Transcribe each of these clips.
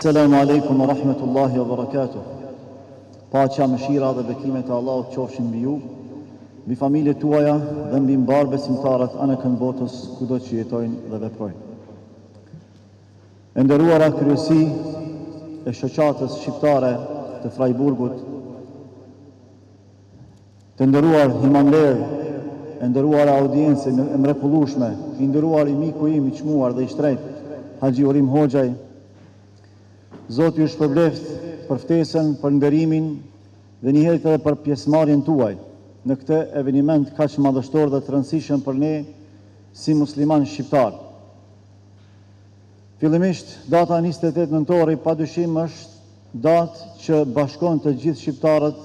Selamu alaikum wa rahmetullahi wa barakatuh. Paqja, mëshira dhe bekimet e Allahut qofshin mbi ju, mbi familjet tuaja dhe mbi mbar besimtarët anë kënd botës kudo që jetojnë dhe veprojnë. E nderuara kryesi e shoqatës shqiptare të Freiburgut, të nderuar imamler, e nderuara audiencë e mrekullueshme, i nderuar i miku im i çmuar dhe i shtrenjtë, Haxhi Urim Hoxhaj, Zoti ju shpërbleft për ftesën, për nderimin dhe njëherë edhe për pjesëmarrjen tuaj në këtë eveniment kaq madhështor dhe të rëndësishëm për ne si musliman shqiptar. Fillimisht, data 28 nëntori padyshim është datë që bashkon të gjithë shqiptarët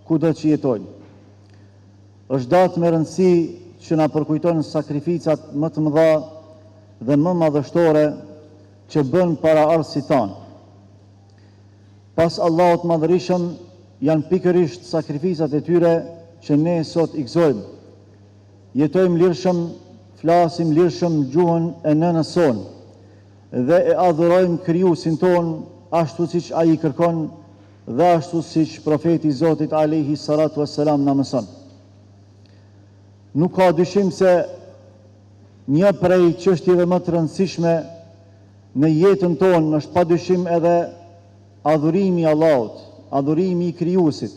kudo që jetojnë. Është datë me rëndësi që na përkujton sakrificat më të mëdha dhe më madhështore që bën para ardhësit tanë. Pas Allahut madhërisëm janë pikërisht sakrificat e tyre që ne sot i gëzojmë. Jetojmë lirshëm, flasim lirshëm gjuhën e nënës sonë dhe e adhurojmë krijuesin ton ashtu siç ai kërkon dhe ashtu siç profeti i Zotit alayhi salatu wassalam na mëson. Nuk ka dyshim se një prej çështjeve më të rëndësishme në jetën tonë është padyshim edhe adhurimi i Allahut, adhurimi i krijuesit.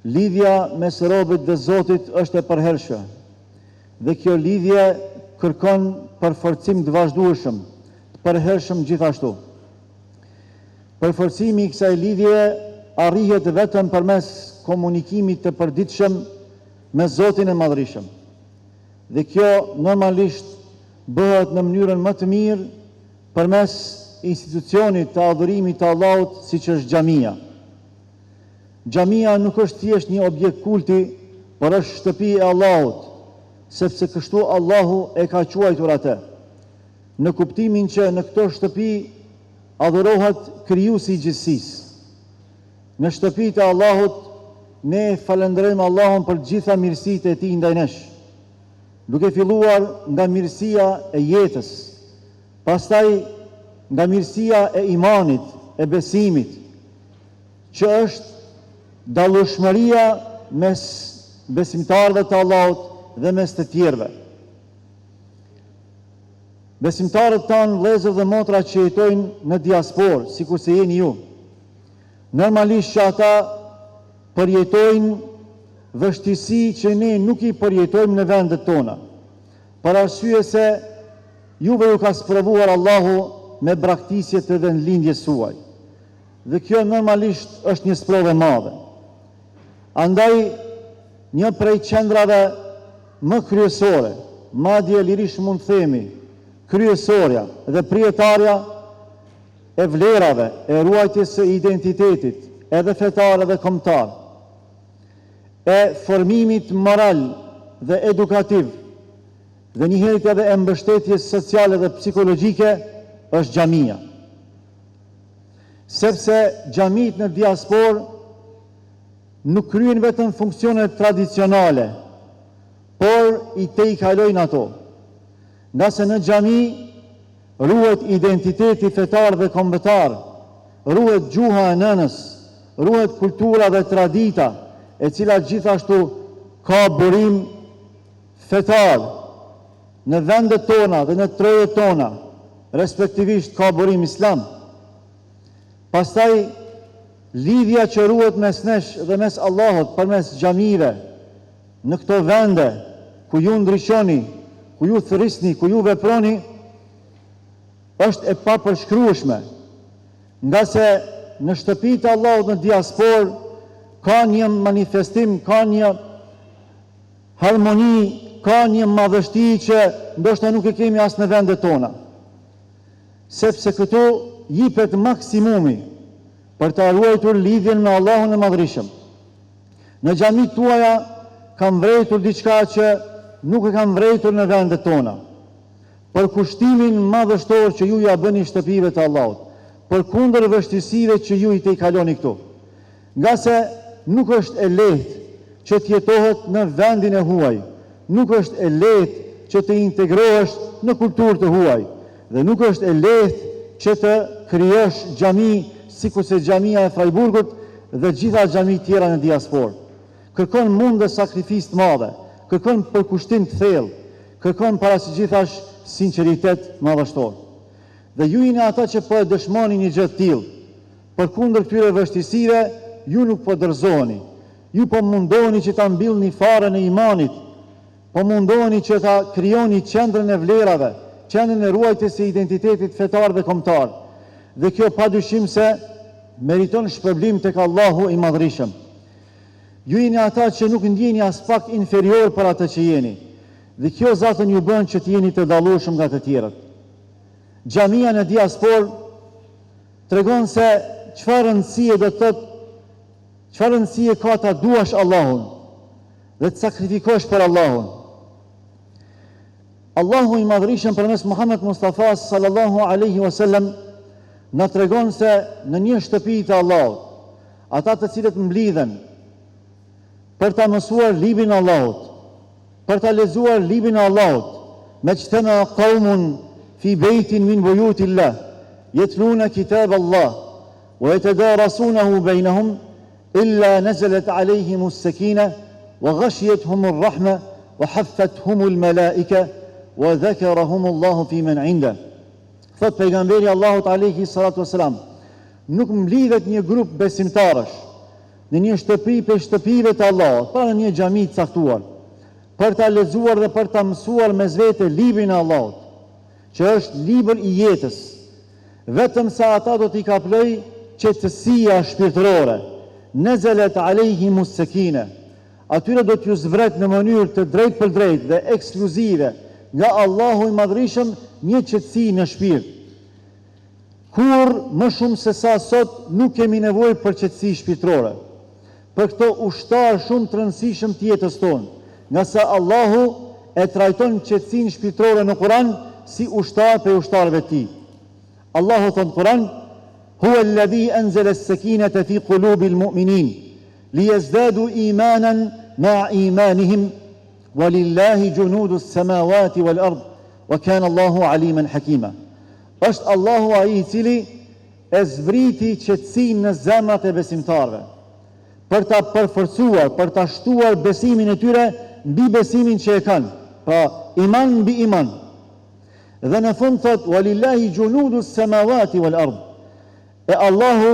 Lidhja mes robët dhe Zotit është e përhershme. Dhe kjo lidhje kërkon përforcim të vazhdueshëm, të përhershëm gjithashtu. Përforcimi i kësaj lidhje arrihet vetëm përmes komunikimit të përditshëm me Zotin e Madhërisëm. Dhe kjo normalisht bëhet në mënyrën më të mirë përmes institucionit të adhurimit të Allahut siç është xhamia. Xhamia nuk është thjesht një objekt kulti, por është shtëpi e Allahut, sepse kështu Allahu e ka quajtur atë. Në kuptimin që në këtë shtëpi adhurohet krijuesi i gjithësisë. Në shtëpitë e Allahut ne falenderojmë Allahun për gjitha mirësitë e tij ndaj nesh, duke filluar nga mirësia e jetës, pastaj nga mirësia e imanit, e besimit, që është dallueshmëria mes besimtarëve të Allahut dhe mes të tjerëve. Besimtarët tanë, vëllezër dhe motra që jetojnë në diasporë, sikur se jeni ju, normalisht që ata përjetojnë vështirësi që ne nuk i përjetojmë në vendet tona, për arsye se juve ju ka sprovuar Allahu me braktisjet e vendlindjes suaj. Dhe kjo normalisht është një sprovë e madhe. Andaj, një prej qendrave më kryesore, madje lirisht mund të themi, kryesorja dhe prijetarja e vlerave, e ruajtjes së identitetit, edhe fetar edhe kombëtar, e formimit moral dhe edukativ, dhe njëherët edhe e mbështetjes sociale dhe psikologjike, është xhamia. Sepse xhamit në diasporë nuk kryen vetëm funksione tradicionale, por i tejkalojnë ato. Nga se në xhami ruhet identiteti fetar dhe kombëtar, ruhet gjuha e nënës, ruhet kultura dhe tradita, e cila gjithashtu ka burim fetar në vendet tona dhe në trojet tona, respektivisht ka burim islam. Pastaj, lidhja që ruhet mes nesh dhe mes Allahut përmes xhamive në këto vende ku ju ndriçoni, ku ju thërrisni, ku ju veproni, është e papërshkrueshme, nga se në shtëpitë e Allahut në diasporë ka një manifestim, ka një harmoni, ka një madhështi që ndoshta nuk e kemi as në vendet tona. Sepse këtu jipet maksimumi për të ruajtur lidhjen me Allahun e Madhërisëm. Në xhamit tuaja kam vrejtur diçka që nuk e kam vrejtur në vendet tona, për kushtimin madhështor që ju ja bëni shtëpive të Allahut, për kundër vështirësive që ju i tejkaloni këtu. Nga se nuk është e lehtë që të jetohet në vendin e huaj, nuk është e lehtë që të integrohesh në kulturë të huaj, dhe nuk është e lehtë që të krijosh xhami sikurse xhamia e Freiburgut dhe gjitha xhamit tjera në diasporë. Kërkon mund dhe sakrifisë të madhe, kërkon përkushtim të thellë, kërkon para së gjithash sinqeritet madhështor. Dhe ju jeni ata që po e dëshmoni një gjë të tillë. Përkundër këtyre vështirësive, ju nuk po dorëzoheni. Ju po mundoheni që ta mbillni farën e imanit, po mundoheni që ta krijoni qendrën e vlerave, qendrën e ruajtjes së identitetit fetar dhe kombëtar. Dhe kjo padyshim se meriton shpërblim tek Allahu i Madhërisëm. Ju jeni ata që nuk ndjeni as pak inferior për atë që jeni. Dhe kjo zatën ju bën që të jeni të dallueshëm nga të tjerët. Xhamia në diasporë tregon se çfarë rëndësie do të thotë, çfarë rëndësie ka ta duash Allahun dhe të sakrifikosh për Allahun. Allahu i Madhërisëm përmes Muhammed Mustafa sallallahu alaihi wasallam na tregon se në një shtëpi të Allahut, ata të cilët mblidhen për ta mësuar librin e Allahut, për ta lexuar librin e Allahut, me çtema qaumun fi bejtin min bujutillah, yetluna kitab Allah, wa yatadarasunahu bainahum, illa nazalat alayhim as-sakina, wa ghashiyatuhum ar-rahma, wa haffathum al-malaika, wa dhakarahum Allahu fi man 'inda. Thot pejgamberi Allahut alayhi salatu wasalam, nuk mblidhet një grup besimtarësh në një shtëpi për shtëpive të Allahut, pa në një xhami të caktuar, për ta lexuar dhe për ta mësuar mes vete librin e Allahut, që është libër i jetës, vetëm sa ata do t'i kaploj qetësia shpirtërore. Nazalat alayhimus sakina, atyre do t'ju zvret në mënyrë të drejtë për drejtë dhe ekskluzive nga Allahu i Madhërisëm një qetësi në shpirt. Kur më shumë se sa sot nuk kemi nevojë për qetësi shpirtërore, për këto ushtar shumë të rëndësishëm të jetës tonë, nga sa Allahu e trajton qetësinë shpirtërore në Kur'an si ushtar për ushtarëve të tij. Allahu thot në Kur'an: "Huwa alladhi anzala as-sakinata fi qulubil mu'minin liyazdadu imanan ma'a imanihim walillahi junudus samawati wal ard wa kana Allahu aliman hakima." Është Allahu ai i cili e zbriti qetësinë në zemrat e besimtarëve, për ta përforcuar, për ta shtuar besimin e tyre mbi besimin që e kanë, pra iman mbi iman. Dhe në fund thot: "Walillahi junudus samawati wal ard." E Allahu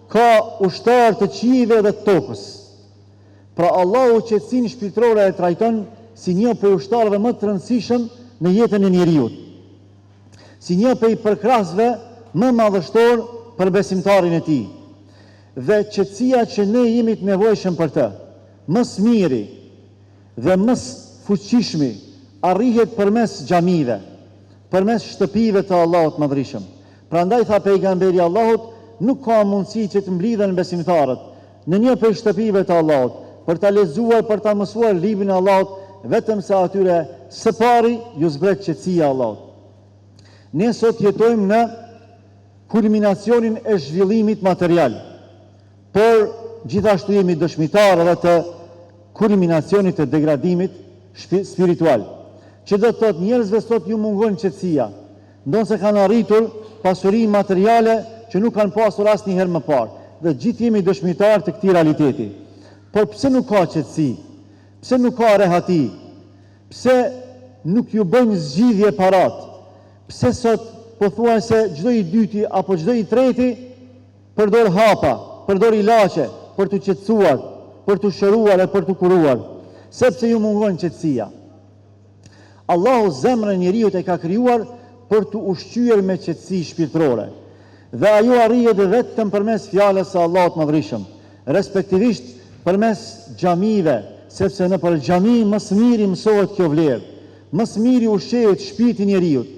ka ushtar të qiejve dhe të tokës. Pra Allahu qetësinë shpirtërore e trajton si një prej ushtarëve më të rëndësishëm në jetën e njeriut, si një prej përkrahësve më madhështor për besimtarin e tij. Dhe qetësia që ne jemi të nevojshëm për të, më së miri dhe më fuqishmi, arrihet përmes xhamive, përmes shtëpive të Allahut Madhërisëm. Prandaj tha pejgamberi Allahut, nuk ka mundësi që të mblidhen besimtarët në një prej shtëpive të Allahut për ta lexuar, për ta mësuar librin e Allahut, vetëm se atyre së pari ju zbret qetësia e Allahut. Ne sot jetojmë në kulminacionin e zhvillimit material, por gjithashtu jemi dëshmitar edhe të kulminacionit të degradimit spiritual, që do të thotë njerëzve sot ju mungon qetësia, ndonse kanë arritur pasuri materiale që nuk kanë pasur asnjëherë më parë, dhe gjithë jemi dëshmitar të këtij realiteti. Por pse nuk ka qetësi? Pse nuk ka rehati? Pse nuk ju bëjnë zgjidhje parat? Pse sot pothuajse çdo i dyti apo çdo i treti përdor hapa, përdor ilaçe për të qetësuar, për të shëruar e për të kuruar? Sepse ju mungon qetësia. Allahu zemrën e njeriut e ka krijuar për të ushqyer me qetësi shpirtërore. Dhe ajo arrihet vetëm përmes fjalës së Allahut Madhërisëm, respektivisht përmes xhamive, sepse në për xhami më së miri mësohet kjo vlerë, më së miri ushqehet shpirti i njeriut.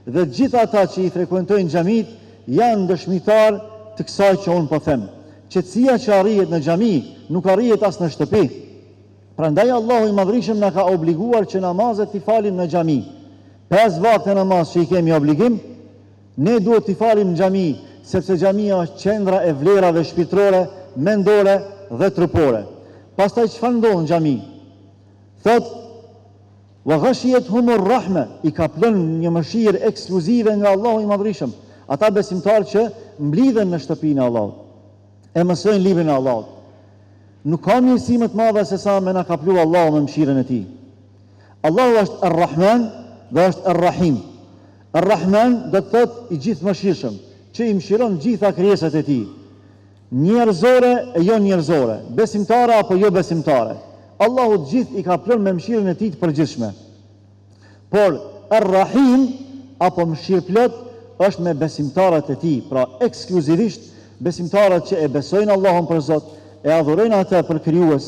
Dhe gjithë ata që i frekuentojnë xhamit janë dëshmitar të kësaj që unë po them. Qetësia që arrihet në xhami nuk arrihet as në shtëpi. Prandaj Allahu i Madhërisëm na ka obliguar që namazet t'i falim në xhami. 5 vakte namaz që i kemi obligim, ne duhet t'i falim në xhami, sepse xhamia është qendra e vlerave shpirtërore, mendore dhe trupore. Pastaj çfarë ndodh në xhami? Thot: "Wa ghashiyatuhum ar-rahma", i ka plën një mëshirë ekskluzive nga Allahu i Madhërisëm. Ata besimtarë që mblidhen në shtëpinë e Allahut, e mësojnë librin e Allahut. Nuk ka mirësi më të madhe se sa me na kaplu Allahu me mëshirën e tij. Allahu është Ar-Rahman dhe është Ar-Rahim. Ar-Rahman do të thotë i gjithë mëshirshëm, që i mëshiron gjitha krijesat e tij. Njerëzore e jo njerëzore, besimtare apo jo besimtare. Allahu të gjithë i ka plën me mëshirën e tij të përgjithshme. Por Ar-Rahim apo mëshirë plot është me besimtarët e tij, pra ekskluzivisht besimtarët që e besojnë Allahun për Zot, e adhurojnë atë për krijues,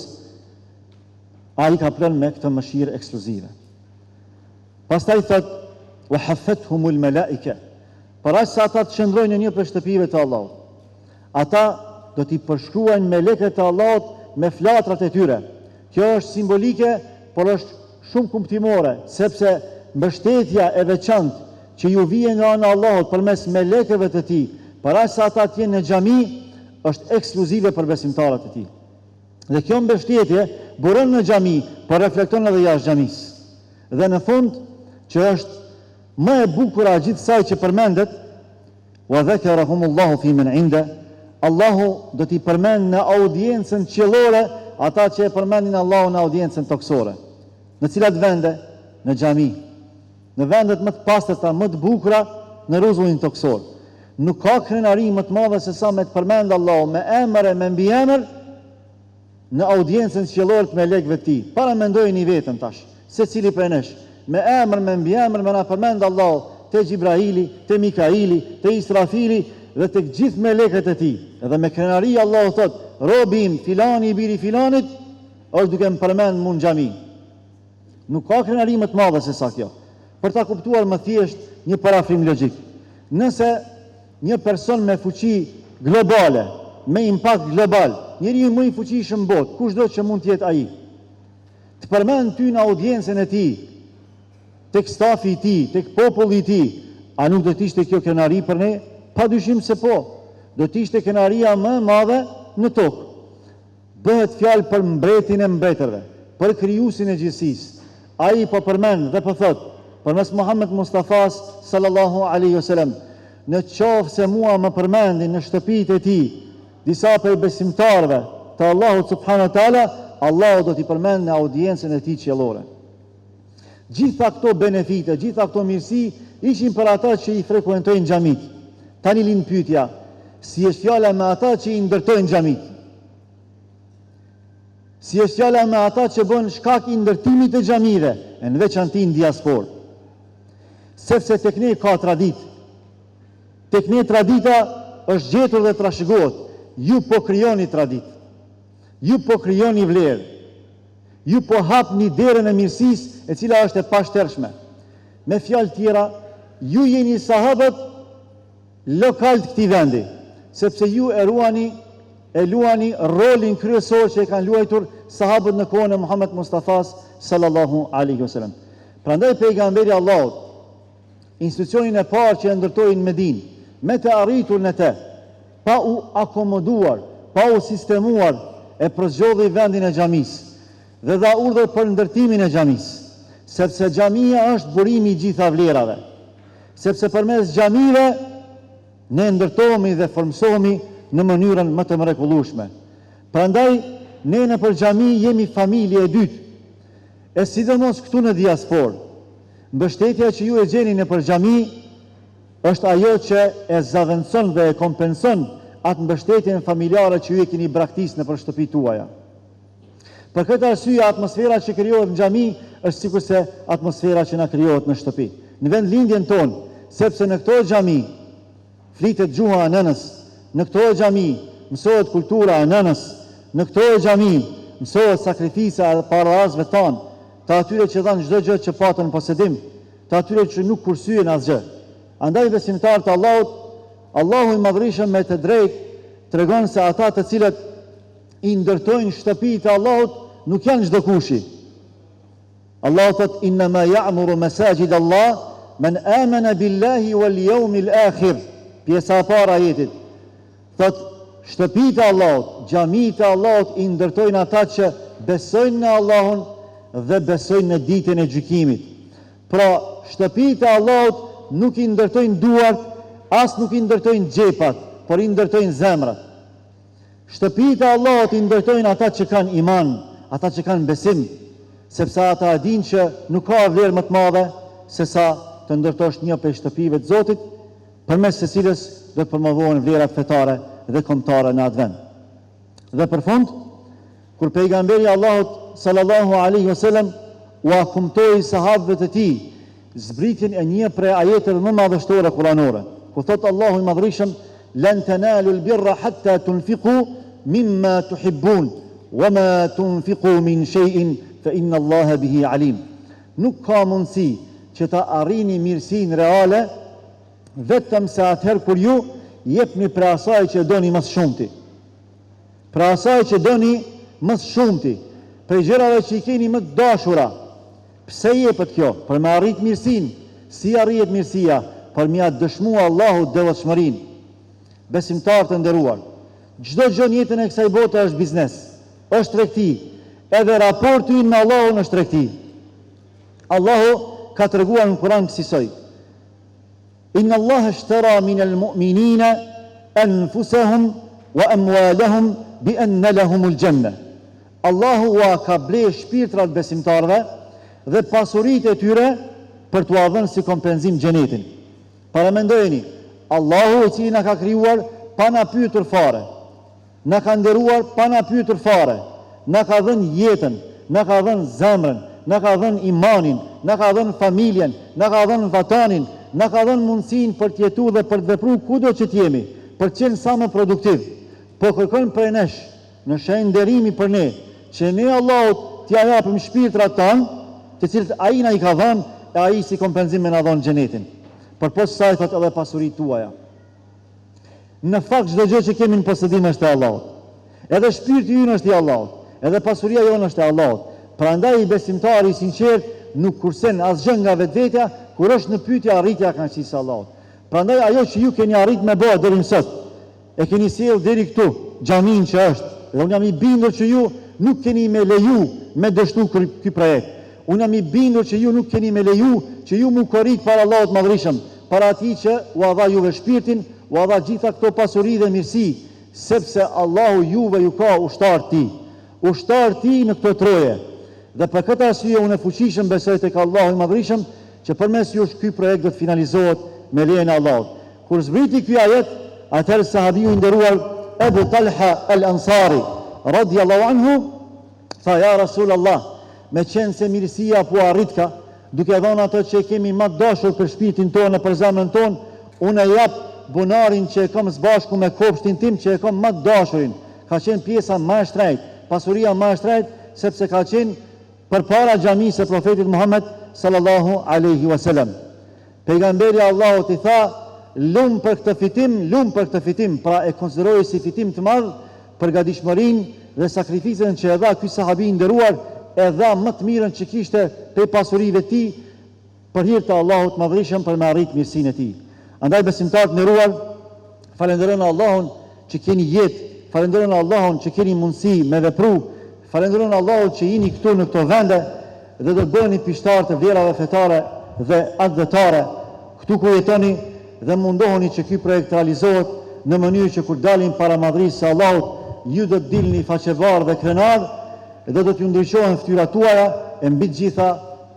ai ka plën me këtë mëshirë ekskluzive. Pastaj thot wa haffatuhumul malaika. Para se ata të qëndrojnë në një prej shtëpive të Allahut, ata do t'i përshkruajnë melekët e Allahut me flatrat e tyre. Kjo është simbolike, por është shumë kuptimore, sepse mbështetja e veçantë që ju vjen nga ana e Allahut përmes melekëve të tij, para se ata të jenë në xhami, është ekskluzive për besimtarët e tij. Dhe kjo mbështetje buron në xhami, por reflekton edhe jashtë xhamisë. Dhe në fund, që është më e bukur e gjithë saj që përmendet, wa dhakarahumullahu fi man inda, Allahu do t'i përmend në audiencën qiellore ata që e përmendin Allahun në audiencën toksore. Në cilat vende? Në xhami. Në vendet më të pastërta, më të bukura, në rrezullin toksor. Nuk ka krenari më të madhe se sa me të përmend Allahu me emër e me mbiemër në audiencën qiellore të melekëve të tij. Para mendojeni vetëm tash, secili prej nesh, me emër me mbiemër me na përmend Allahu te Gjibraili, te Mikaili, te Israfili dhe të gjithë melekët e tij. Edhe me krenari Allahu thot, robi im filani i biri filanit është duke më përmend mua në xhami. Nuk ka krenari më të madhe se sa kjo. Për ta kuptuar më thjesht një parafrim logjik. Nëse një person me fuqi globale, me impakt global, njeriu më i fuqishëm në botë, kushdo që mund të jetë ai, të përmend ty në audiencën e tij, tek stafi i tij, tek populli i tij, a nuk do të ishte kjo krenari për ne? Padyshim se po. Do të ishte krenaria më e madhe në tokë. Bëhet fjalë për mbretin e mbretërve, për krijuesin e gjithësisë. Ai po përmend dhe po thot, përmes Muhammed Mustafas sallallahu alaihi wasallam, në qoftë se mua më përmendin në shtëpitë e tij disa prej besimtarëve të Allahut subhanahu wa taala, Allahu do t'i përmend në audiencën e tij qiellore. Gjitha këto benefite, gjitha këto mirësi ishin për ata që i frekuentojnë xhamit. Tani lind pyetja, si është fjala me ata që i ndërtojnë xhamit? Si është fjala me ata që bën shkak i ndërtimit të xhamive, në veçanti në diasporë? Sepse tek ne ka traditë. Tek ne tradita është gjetur dhe trashëgohet. Ju po krijoni traditë. Ju po krijoni vlerë. Ju po hapni derën e mirësisë e cila është e pashtershme. Me fjalë tjera, ju jeni sahabët lokal të këtij vendi, sepse ju e luani rolin kryesor që e kanë luajtur sahabët në kohën e Muhammed Mustafas sallallahu alaihi wasallam. Prandaj pejgamberi Allahut, institucionin e parë që e ndërtoi në Medinë, me të arritur në të, pa u akomoduar, pa u sistemuar, e përzgjodhi vendin e xhamisë dhe dha urdhër për ndërtimin e xhamisë, sepse xhamia është burimi i gjitha vlerave, sepse përmes xhamive ne ndërtohemi dhe formsohemi në mënyrën më të mrekullueshme. Prandaj ne nëpër xhami jemi familje e dytë, e sidomos këtu në diasporë. Mbështetja që ju e gjeni nëpër xhami është ajo që e zaventson dhe e kompenson atë mbështetjen familjare që ju e keni braktisë nëpër shtëpitë tuaja. Për këtë arsye, atmosfera që krijohet në xhami është sikurse atmosfera që na krijohet në shtëpi, në vendlindjen tonë, sepse në këto xhami flitet gjuha e nënës, në këto xhami mësohet kultura e nënës, në këto xhami mësohet sakrifisa e parazëve tanë, të atyre që dhanë çdo gjë që patën në posedim, të atyre që nuk kursyen asgjë. Andaj besimtarët e Allahut, Allahu i madhrishëm me të drejtë tregon se ata të cilët i ndërtojnë shtëpitë e Allahut nuk janë çdo kushi. Allahu thot inma ya'muru masajid Allah man amana billahi wal yawmil akhir. Pjesa e parë e ajetit thot shtëpitë e Allahut, xhamitë e Allahut i ndërtojnë ata që besojnë në Allahun dhe besojnë në ditën e gjykimit. Pra, shtëpitë e Allahut nuk i ndërtojnë duart as nuk i ndërtojnë gjepat, por i ndërtojnë zemrat. Shtëpitë e Allahut i ndërtojnë ata që kanë iman, ata që kanë besim, sepse ata e dinë që nuk ka vlerë më të madhe se sa të ndërtosh një prej shtëpive të Zotit, përmes së cilës do të promovohen vlerat fetare dhe kombëtare në atë vend. Dhe për fund, kur pejgamberi Allahut sallallahu alaihi wasallam u akumtoi sahabëve të tij zbritjen e një prej ajeteve më madhështore kuranore, ku thot Allahu i Madhërisëm: "Lan tanalu al-birra hatta tunfiqu mimma tuhibbun, wama tunfiqu min shay'in fa inna Allaha bihi alim." Nuk ka mundësi që ta arrini mirësinë reale vetëm se atëherë kur ju jepni për asaj që doni më shumti. Për asaj që doni më shumti, për gjërave që i keni më të dashura. Pse jepet kjo? Për me arrit mirësinë. Si arrihet mirësia? Për me ia dëshmuar Allahut devotshmërinë. Besimtar të nderuar, çdo gjë në jetën e kësaj bote është biznes, është tregti. Edhe raporti ynë me Allahun është tregti. Allahu ka treguar në Kur'an kësaj: "Inna Allaha ishtara min al-mu'minina anfusahum wa amwalahum bi anna lahumul janna." Allahu ka ble shpirtrat besimtarëve dhe pasuritë e tyre për t'u dhënë si kompenzim xhenetin. Paramendojeni, Allahu i cili na ka krijuar pa na pyetur fare, na ka nderuar pa na pyetur fare, na ka dhënë jetën, na ka dhënë zemrën, na ka dhënë imanin, na ka dhënë familjen, na ka dhënë vatanin, na ka dhënë mundësinë për të jetuar dhe për të vepruar kudo që të jemi, për të qenë sa më produktiv. Po kërkon prej nesh, në shenjë nderimi për ne, që ne Allahut t'ia japim shpirtrat tanë, të cilët ai na i ka dhënë, e ai si kompenzim me na dhon xhenetin. Por poshtë saj thot edhe pasuritë tuaja. Në fakt çdo gjë që kemi në posedim është e Allahut. Edhe shpirti ynë është i Allahut, edhe pasuria jonë është e Allahut. Prandaj i besimtari i sinqert nuk kursen asgjë nga vetvetja kur është në pyetje arritja kënaqësisë së Allahut. Prandaj ajo që ju keni arrit me bë deri më sot, e keni sjell deri këtu, xhamin që është, dhe unë jam i bindur që ju nuk keni me leju me dështu ky projekt. Unë jam i bindur që ju nuk keni me leju që ju mu korrit para Allahut Madhërisëm, para atij që u dha juve shpirtin, u dha gjitha këto pasuri dhe mirësi, sepse Allahu juve ju ka ushtar ti. Ushtar ti në këto troje. Dhe për këtë arsye unë fuqishëm besoj tek Allahu i Madhërisëm që përmes jush ky projekt do të finalizohet me lejen e Allahut. Kur zbriti ky ajet, atëherë sahabiu i nderuar Abu Talha al-Ansari radhiyallahu anhu tha: "Ja Rasulullah, me qenë se mirësia po arritka, duke dhënë ato që kemi më dashur për shpirtin tonë e për zemrën tonë, unë e jap bunarin që e kam së bashku me kopshtin tim që e kam më dashurin." Ka qenë pjesa më e shtrejtë, pasuria më e shtrejtë, sepse ka qenë përpara xhamisë së profetit Muhammed sallallahu alaihi wasallam. Pejgamberi Allahut i tha: "Lum për këtë fitim, lum për këtë fitim." Pra e konsideroi si fitim të madh për gatishmërinë dhe sakrificën që e dha ky sahabi i nderuar, e dha më të mirën që kishte pe pasurive ti për hir të Allahut Madhërisëm për me arrit mirësinë e tij. Andaj besimtarët nderuar, falenderojnë Allahun që keni jetë, falenderojnë Allahun që keni mundësi me vepru, falenderojnë Allahun që jeni këtu në këto vende dhe do të bëheni pishtar të vlerave fetare dhe advetare këtu ku jetoni, dhe mundoheni që ky projekt realizohet në mënyrë që kur dalin para madhërisë së Allahut, ju do të dilni faqevar dhe krenar, dhe do t'ju ndryqohen fytyrat tuaja, e mbi të gjitha,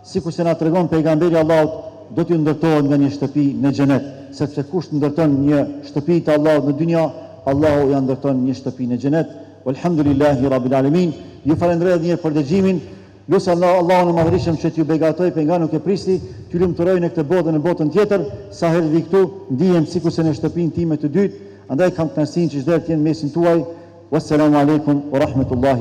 sikur se na tregon pejgamberi Allahut, do t'ju ndërtohen nga një shtëpi në xhenet, sepse kush ndërton një shtëpi të Allahut në dynja, Allahu ja ndërton një shtëpi në xhenet. Walhamdulillahi rabbil alamin. Ju falenderoj edhe një herë për dëgjimin. Lutem Allahun e Madhërisëm që t'ju begatoj për nga nuk e prisni, t'ju lumturoj në këtë botë dhe në botën tjetër, sa herë vi këtu, ndihem sikur se në shtëpinë time të dytë, andaj kam kënaqësinë që çdo herë të jem mesin tuaj. Wassalamu alaikum wa rahmatullahi